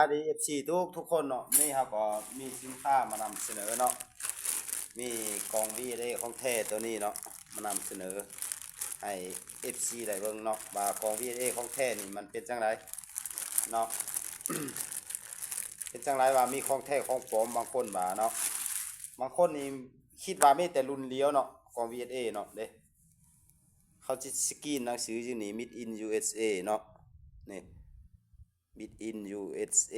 สดี FC ทุกคนเนาะนี่ครับก็มีสินค้ามานำเสนอเนาะมีกล่อง VA ของแท้ตัวนี้เนาะมานำเสนอให้ FC ได้เบิ่งเนาะว่ากล่อง VA ของแท้นี่มันเป็นจังไดเนาะ เป็นจังไรว่ามีของแท้ของปลอมบางคนว่าเนาะบางคนนี่คิดว่ามีแต่รุ่นเลี้ยวเนาะกล่อง VA เนาะเด้เขาจะสกรีนหนังสืออยู่นี่ Made in USA เนาะนี่ Made in USA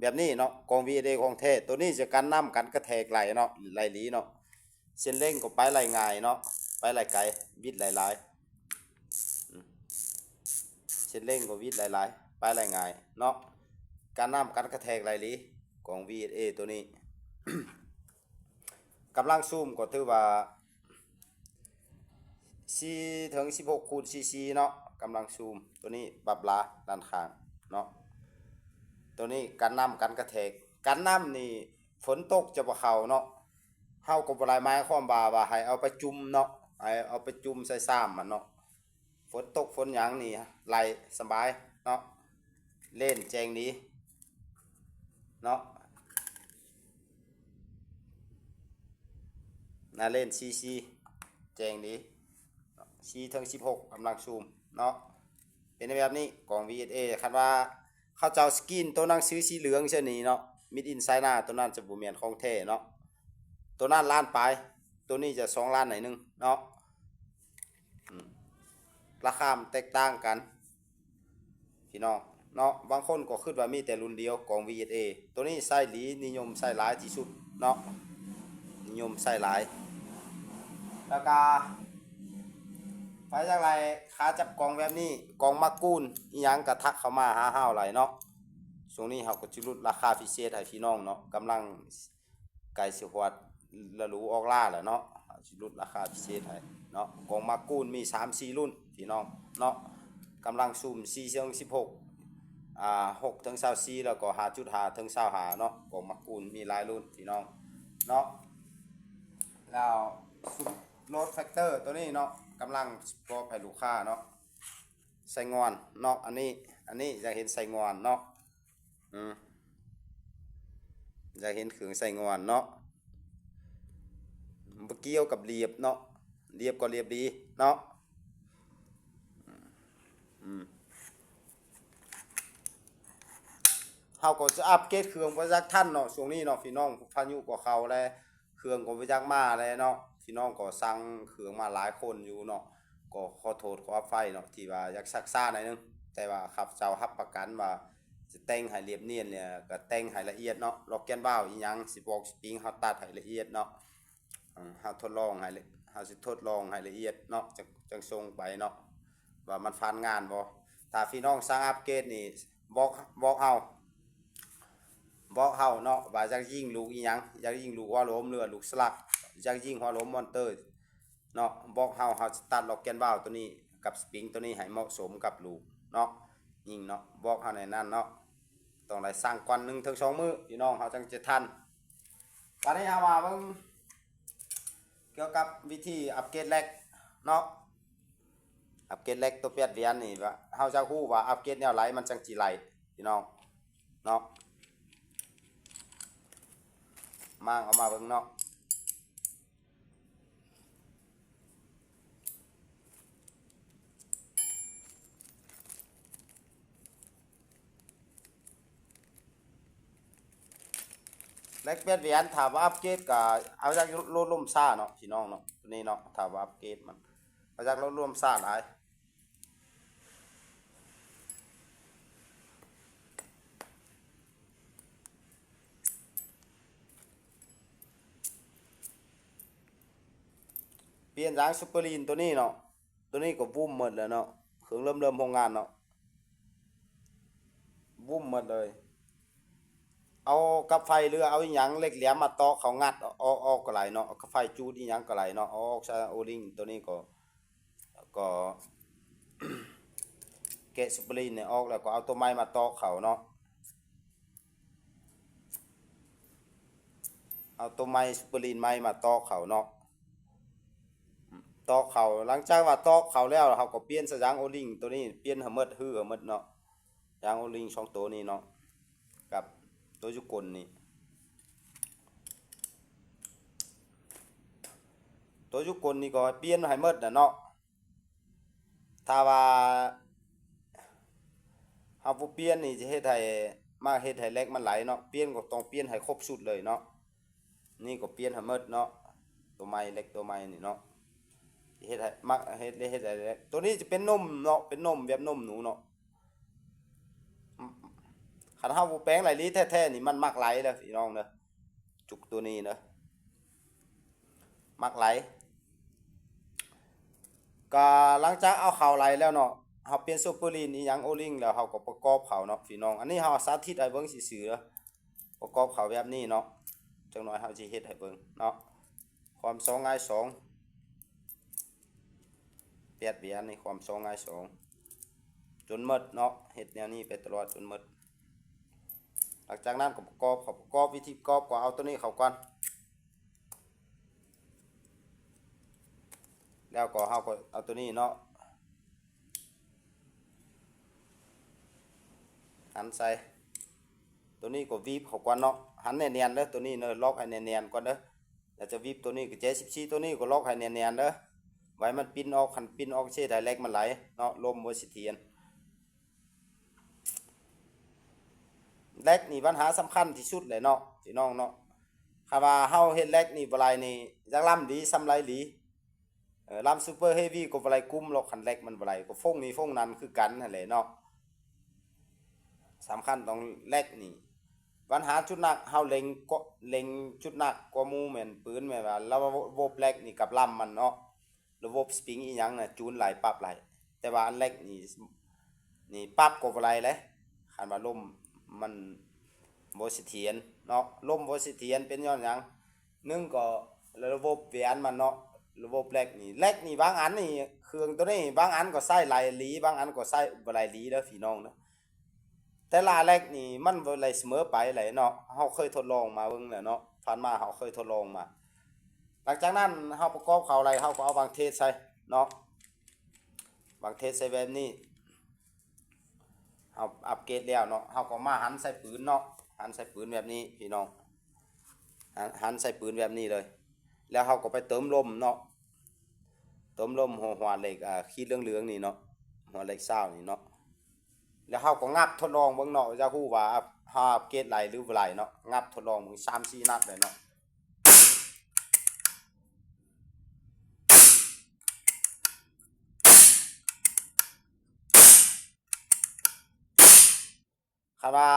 แบบนี้เนาะกอง VA ของแท้ตัวนี้จะกันน้ำกันกระแทกไหลเนาะไหลหลีเนาะเส้นเร่งก็ไปไหลง่ายเนาะไปไหลไกลวิดไหลหลายเส้นเร่งก็วิดไหลหลายไปไหลง่ายเนาะการน้ำกันกระแทกไหลหลีกอง VA ตัวนี้ กำลังซูมก็ถือว่า4ถึง16คูณซีซีเนาะกำลังซูมตัวนี้ปรับลาด้านข้างเนาะตัวนี้กันน้ำกันกระแทกกันน้ำนี่ฝนตกจะบ่เข้าเนาะเฮาก็บ่ได้หมายความว่าให้เอาไปจุ่มเนาะให้เอาไปจุ่มใส่ซ้ำมันเนาะฝนตกฝนหยังนี่ไหลสบายเนาะเล่นแจงดีเนาะน่าเล่นซีซีแจงดี4ถึง16กำลังซูมเนาะเป็นแบบนี้กล่อง VA คันว่าเขาเจ้าสกินตัวหนังสือสีเหลืองเช่นนี้เนาะ Made in China ตัวนั้นจะบ่แม่นของแท้เนาะตัวนั้นล้านปลายตัวนี้จะ2ล้านหน่อยนึงเนาะราคาแตกต่างกันพี่น้องเนาะบางคนก็คิดว่ามีแต่รุ่นเดียวกล่อง VA ตัวนี้ใส่หลีนิยมใส่หลายที่สุดเนาะนิยมใส่หลายแล้วก็ไปจากไรขาจับกองแบบนี้กองมากูนอีหยังกระทักเข้ามาหาเฮาไหลเนาะช่วงนี้เฮาก็สิลดราคาพิเศษให้พี่น้องเนาะกำลังไก่สิฮอดละรู้ออกล่าแล้วเนาะสิลดราคาพิเศษให้เนาะกองมากูนมี 3-4 รุ่นพี่น้องเนาะกำลังซูม4ถึง16 6ถึง24แล้วก็ 5.5 ถึง25เนาะกองมากูนมีหลายรุ่นพี่น้องเนาะแล้วโหลดแฟกเตอร์ตัวนี้เนาะกำลังพอให้ลูกค้าเนาะใส่งอนเนาะอันนี้จะเห็นใส่งอนเนาะจะเห็นเครื่องใส่งอนเนาะบ่เกี่ยวกับเรียบเนาะเรียบก็เรียบดีเนาะเฮาก็จะอัปเกรดเครื่องบ่จักทันเนาะช่วงนี้เนาะพี่น้องพายุก็เข้าแล้วเครื่องก็บ่จักมาแล้วเนาะพี่น้องก็สั่งเครื่องมาหลายคนอยู่เนาะก็ขอโทษขออภัยเนาะที่ว่าอยากซักซ่าหน่อยนึงแต่ว่าครับเจ้ารับประกันว่าจะแต่งให้เรียบเนียนเนี่ยก็แต่งให้ละเอียดเนาะล็อกแกนว้าวอีหยังสิบอกสปริงเฮาตัดให้ละเอียดเนาะเฮาทดลองให้เฮาสิทดลองให้ละเอียดเนาะจังส่งไปเนาะว่ามันผ่านงานบ่ถ้าพี่น้องสั่งอัปเกรดนี่บอกเฮาเนาะว่าอยากยิงลูกอีหยังอยากยิงลูกหัวโล้มหรือลูกสลักอยากยิงหัวโล้มมอนเตอร์เนาะบอกเฮาจะตัดล็อกแกนว้าวตัวนี้กับสปริงตัวนี้ให้เหมาะสมกับลูกเนาะยิงเนาะบอกเฮาในนั้นเนาะต้องได้สั่งก่อน1 ถึง 2มื้อพี่น้องเฮาจังจะทันตอนนี้เฮามาเบิ่งเกี่ยวกับวิธีอัปเกรดแร็กเนาะอัปเกรดแร็กตัว8เหรียญนี่ว่าเฮาจะฮู้ว่าอัปเกรดแนวไหลมันจังสิไหลพี่น้องเนาะมั่งเอามาเบิ่งเนาะแลกเปลี่ยนเหรียญถามว่าอัปเกรดก็เอาจากลดลมซ่าเนาะพี่น้องเนาะตัวนี้เนาะถามว่าอัปเกรดมันเอาจากลดลมซ่าหลายเปลี่ยนจากซุปเปอร์ลีนตัวนี้เนาะตัวนี้ก็วุ้มหมดแล้วเนาะเครื่องเริ่มโรงงานเนาะวุ้มหมดเลยเอากับไฟหรือเอาอีหยังเหล็กแหลมมาตอกเขางัดออกก็ไหลเนาะกับไฟจูดอีหยังก็ไหลเนาะออกใช้โอลิงตัวนี้ก็แกะซุปเปอร์ลีนเนี่ยออกแล้วก็เอาตัวไม้มาตอกเขาเนาะเอาตัวไม้ซุปเปอร์ลีนไม้มาตอกเขาเนาะตอกเขาหลังจากว่าตอกเขาแล้วเขาก็เปลี่ยนสยางโอลิงตัวนี้เปลี่ยนให้หมดเนาะยางโอลิง2ตัวนี้เนาะ กับตัวยุกลนี่ตัวยุกลนี่ก็เปลี่ยนให้หมดน่ะเนาะถ้าว่าเฮาบ่เปลี่ยนนี่จะเฮ็ดให้มาเฮ็ดให้แลกมันไหลเนาะเปลี่ยนก็ต้องเปลี่ยนให้ครบชุดเลยเนาะนี่ก็เปลี่ยนให้หมดเนาะตัวใหม่เล็กตัวใหม่นี่เนาะเฮ็ดให้มักเฮ็ดให้แลกตัวนี้จะเป็นนมเนาะเป็นนมแบบนมหนูเนาะคันเฮาบ่แปลงไหลลีแท้ๆนี่มันมักไหลเด้อพี่น้องเด้อจุกตัวนี้เด้อมักไหลก็หลังจากเอาเข้าไหลแล้วเนาะเฮาเปลี่ยนซูเปอร์ลีนอีหยังโอลิงแล้วเฮาก็ประกอบเข้าเนาะพี่น้องอันนี้เฮาสาธิตให้เบิ่งซื่อๆเด้อประกอบเข้าแบบนี้เนาะจังหน่อยเฮาสิเฮ็ดให้เบิ่งเนาะความ2ง่าย2เปียดเบียนในความ2ง่าย2จนหมดเนาะเฮ็ดแนวนี้ไปตลอดจนหมดหลังจากนั้นก็ประกอบวิธีประกอบก็เอาตัวนี้เข้าก่อนแล้วก็เฮาก็เอาตัวนี้เนาะหันใส่ตัวนี้ก็วีบเข้าก่อนเนาะหันแน่นๆเด้อตัวนี้เนาะล็อกให้แน่นๆก่อนเด้อแล้วจะวีบตัวนี้ก็74ตัวนี้ก็ล็อกให้แน่นๆเด้อไว้มันปิ้นออกคันปิ้นออกเช่ได้แลกมันไหลเนาะลมบ่สิเทียนแลกนี่ปัญหาสำคัญที่สุดเลยเนาะพี่น้องเนาะถ้าว่าเฮาเฮ็ดแลกนี่บ่ไหลนี่จักลำดีซำไรหลีลำซูเปอร์เฮฟวี่ก็บ่ไหลกุมหรอกคันแลกมันบ่ไหลก็ฟงนี้ฟงนั้นคือกันนั่นแหละเนาะสำคัญต้องแลกนี่ปัญหาจุดหนักเฮาเล็งจุดหนักกว่าหมู่แม่นปืนแม่นว่าระบบแลกนี่กับลำมันเนาะระบบสปริงอีหยังน่ะจูนไหลปรับไหลแต่ว่าอันแลกนี่ปรับก็บ่ไหลเลยคันว่าลมมันบ่เสถียรเนาะลมบ่เสถียรเป็นย้อนหยังหนึ่งก็ระบบเวียนมันเนาะระบบแลกนี่บางอันนี่เครื่องตัวนี้บางอันก็ใช้ไหลหลีบางอันก็ใช้บ่ไหลหลีเด้อพี่น้องเนาะแต่ละแลกนี่มันบ่ไหลเสมอไปไหลเนาะเฮาเคยทดลองมาเบิ่งแล้วเนาะผ่านมาเฮาเคยทดลองมาหลังจากนั้นเฮาประกอบเข้าไหลเฮาก็เอาบางเทศใส่เนาะบางเทศใส่แบบนี้เฮาอัปเกรดแล้วเนาะเฮาก็มาหันใส่ปืนเนาะหันใส่ปืนแบบนี้พี่น้องหันใส่ปืนแบบนี้เลยแล้วเฮาก็ไปเติมลมเนาะเติมลมหัวเหล็กขีดเหลืองๆนี่เนาะหัวเหล็กเศร้านี่เนาะแล้วเฮาก็งับทดลองเบิ่งเนาะจะฮู้ว่าเฮาอัปเกรดไหลหรือบ่ไหลเนาะงับทดลองมึง3-4นัดเลยเนาะคันว่า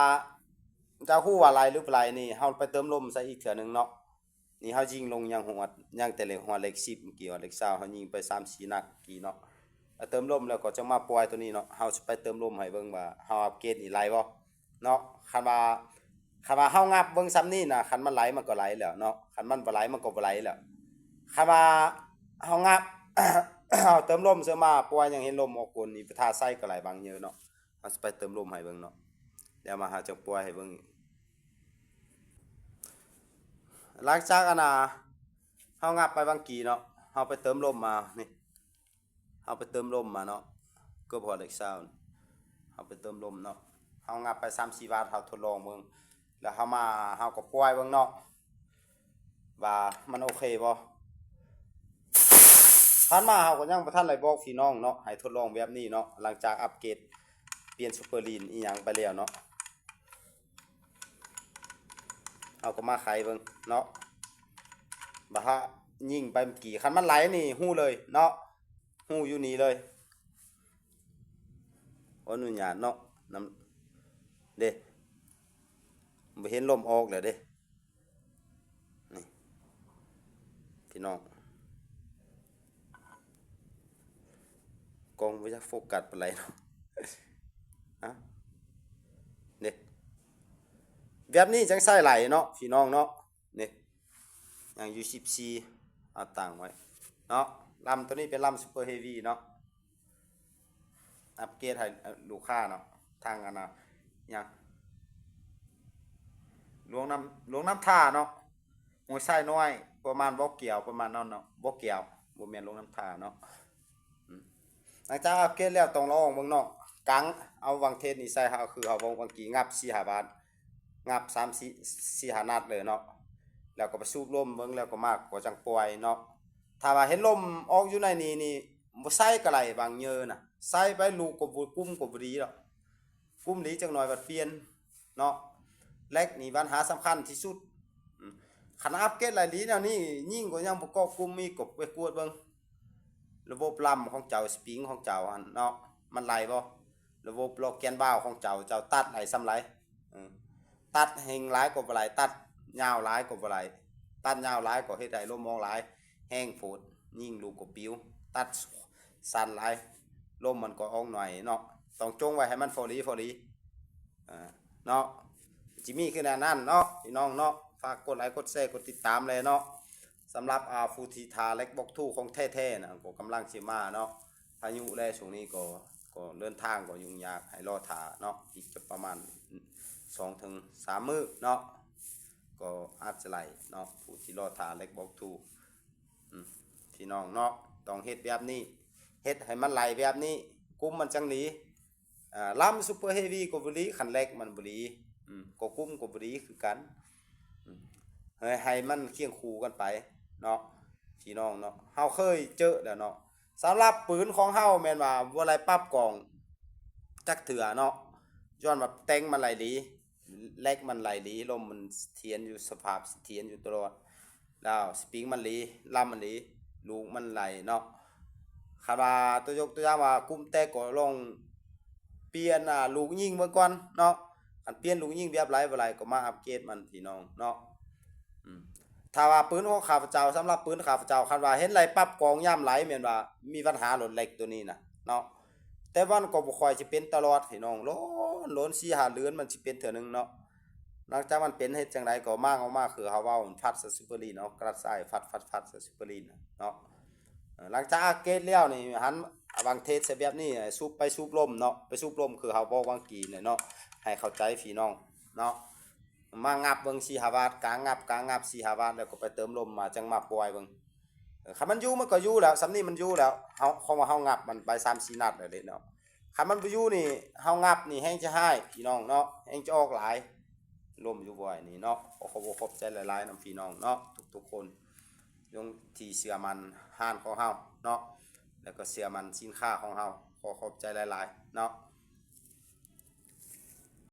จะฮู้ว่าไหลหรือบ่ไหลนี่เฮาไปเติมลมใส่อีกเทื่อนึงเนาะนี่เฮายิงลงยังแต่เหล็กหัวเหล็ก10เมื่อกี้หัวเหล็ก20เฮายิงไป3-4นัดกี่เนาะเติมลมแล้วก็จะมาปล่อยตัวนี้เนาะเฮาสิไปเติมลมให้เบิ่งว่าเฮาอัปเกรดนี่ไหลบ่เนาะคันว่าเฮางับเบิ่งซ้ำนี่น่ะคันมันไหลมันก็ไหลแล้วเนาะคันมันบ่ไหลมันก็บ่ไหลแล้วคันว่าเฮางับ เฮาเติมลมเสือมาปล่อยยังเห็นลมออกกลนี่ไปท่าไส้ก็ไหลบางเยอะเนาะเฮาสิไปเติมลมให้เบิ่งเนาะเดี๋ยวมาหาจังปล่อยให้เบิ่งหลังจากอันน่ะเฮางับไปบางกี่เนาะเฮาไปเติมลมมานี่เฮาไปเติมลมมาเนาะก็พอเล็กซาวน์เฮาไปเติมลมเนาะเฮางับไป3-4 วาทเฮาทดลองเบิ่งแล้วเฮาก็ปล่อยเบิ่งเนาะว่ามันโอเคบ่ผ่านมาเฮาก็ยังบ่ทันได้บอกพี่น้องเนาะให้ทดลองแบบนี้เนาะหลังจากอัปเกรดเปลี่ยนซูเปอร์ลีนอีหยังไปแล้วเนาะเฮาก็มาไขเบิ่งเนาะบ่ฮะยิงไปเมื่อกี้คันมันไหลนี่ฮู้เลยเนาะฮู้อยู่นี่เลยขออนุญาตเนาะนำเด้บ่เห็นลมออกแล้วเด้นี่พี่น้องกล้องบ่อยากโฟกัสปานใดเนาะอะเด้แบบนี้จังใส่ไหลเนาะพี่น้องเนาะนี่อย่างอยู่14เอาตั้งไว้เนาะลำตัวนี้เป็นลำซูเปอร์เฮฟวี่เนาะอัปเกรดให้ลูกค้าเนาะทางอันน่ะหยังหลวงน้ำท่าเนาะหัวไส้น้อยประมาณบ่เกี่ยวประมาณนั้นเนาะบ่เกี่ยวบ่แม่นหลวงน้ำท่าเนาะหลังจากอัปเกรดแล้วต้องลองเบิ่งเนาะกังเอาวังเทศนี่ใส่เฮาคือเฮาวงวังกี่งับ4-5 บาท งับ3-4 5นัดเลยเนาะแล้วก็ไปสูบลมเบิ่งแล้วก็มากกว่าจังปล่อยเนาะถ้าว่าเห็นลมออกอยู่ในนี่บ่ใส่ก็ไหลบางเยอะน่ะใส่ไปลูกก็บ่กุ้มก็บ่ดีดอกกุ้มดีจังหน่อยบัดเปลี่ยนเนาะแลกนี่ปัญหาสำคัญที่สุดคันอัปเกรดหลายลีแนวนี้ยิ่งกว่ายังบ่ครอบคลุมมีกบไปกวดเบิ่งระบบลำของเจ้าสปริงของเจ้าหั่นเนาะมันไหลบ่ระบบโลแกนบ้าวของเจ้าตัดไหลซ้ำไหลตัดแห้งหลายก็บ่ไหลตัดยาวหลายก็บ่ไหลตัดยาวหลายก็เฮ็ดให้ลมมองหลายแห้งโพดยิ่งลูกก็ปิวตัดสั้นหลายลมมันก็ออกหน่อยเนาะต้องจงไว้ให้มันพอดีเนาะจิมีคือแนวนั้นเนาะพี่น้องเนาะฝากกดไลค์กดแชร์กดติดตามเลยเนาะสำหรับฟูทีทาเล็กบอกทูของแท้ๆนะก็กำลังสิมาเนาะพายุแลช่วงนี้ก็เดินทางก็ยุ่งยากให้รอท่าเนาะอีกจะประมาณ2-3 มื้อเนาะก็อาจจะไหลเนาะผู้ที่รอท่าเล็กบอกทูพี่น้องเนาะต้องเฮ็ดแบบนี้เฮ็ดให้มันไหลแบบนี้กุมมันจังหลีลำซุปเปอร์เฮฟวี่ก็บ่ดีคันเล็กมันบ่ดีก็กุมก็บ่ดีคือกันให้มันเคียงคู่กันไปเนาะพี่น้องเนาะเฮาเคยเจอแล้วเนาะสำหรับปืนของเฮาแม่นว่าบ่ได้ปรับกองจักเถื่อเนาะย้อนว่าแต่งมันไหลดีแลกมันไหลดีลมมันเถียนอยู่สภาพเถียนอยู่ตลอดแล้วสปริงมันดีลำมันดีลูกมันไหลเนาะคันว่าตัวยกตัวอย่างว่ากุมแตกก็ลองเปลี่ยนลูกยิงเบิ่งก่อนเนาะอันเปลี่ยนลูกยิงแบบไหลบ่ไหลก็มาอัปเกรดมันพี่น้องเนาะถ้าว่าปืนของข้าพเจ้าสำหรับปืนข้าพเจ้าคันว่าเห็นไหลปั๊บกองย่ำไหลแม่นว่ามีปัญหาหล่นเหล็กตัวนี้น่ะเนาะแต่ว่ามันก็บ่ค่อยสิเป็นตลอดพี่น้องโลน4-5 เดือนมันสิเป็นเทื่อนึงเนาะหลังจากมันเป็นเฮ็ดจังไดก็มางออกมาคือเฮาเว้ามันพัดซะซุปเปอร์ลีนเนาะกระซ้ายฟัดซะซุปเปอร์ลีนเนาะหลังจากอัปเกรดแล้วนี่หันบางเทสแบบนี้สูบลมเนาะไปสูบลมคือเฮาบอกวางกี้เนาะให้เข้าใจพี่น้องเนาะมางับเบิ่ง4-5 บาทกลางงับ4-5 บาทแล้วก็ไปเติมลมมาจังมาปล่อยเบิ่งคันมันอยู่มันก็อยู่แล้วสำนี้มันอยู่แล้วเฮาของว่าเฮางับมันไป3-4 นัดแล้วเด้เนาะคันมันบ่อยู่นี่เฮางับนี่แฮงจะให้พี่น้องเนาะแฮงจะออกหลายลมอยู่บ่อยนี่เนาะขอบใจหลายๆนำพี่น้องเนาะทุกๆคนยงที่เชื่อมันห้านของเฮาเนาะแล้วก็เชื่อมันสินค้าของเฮาขอบใจหลายๆเนาะ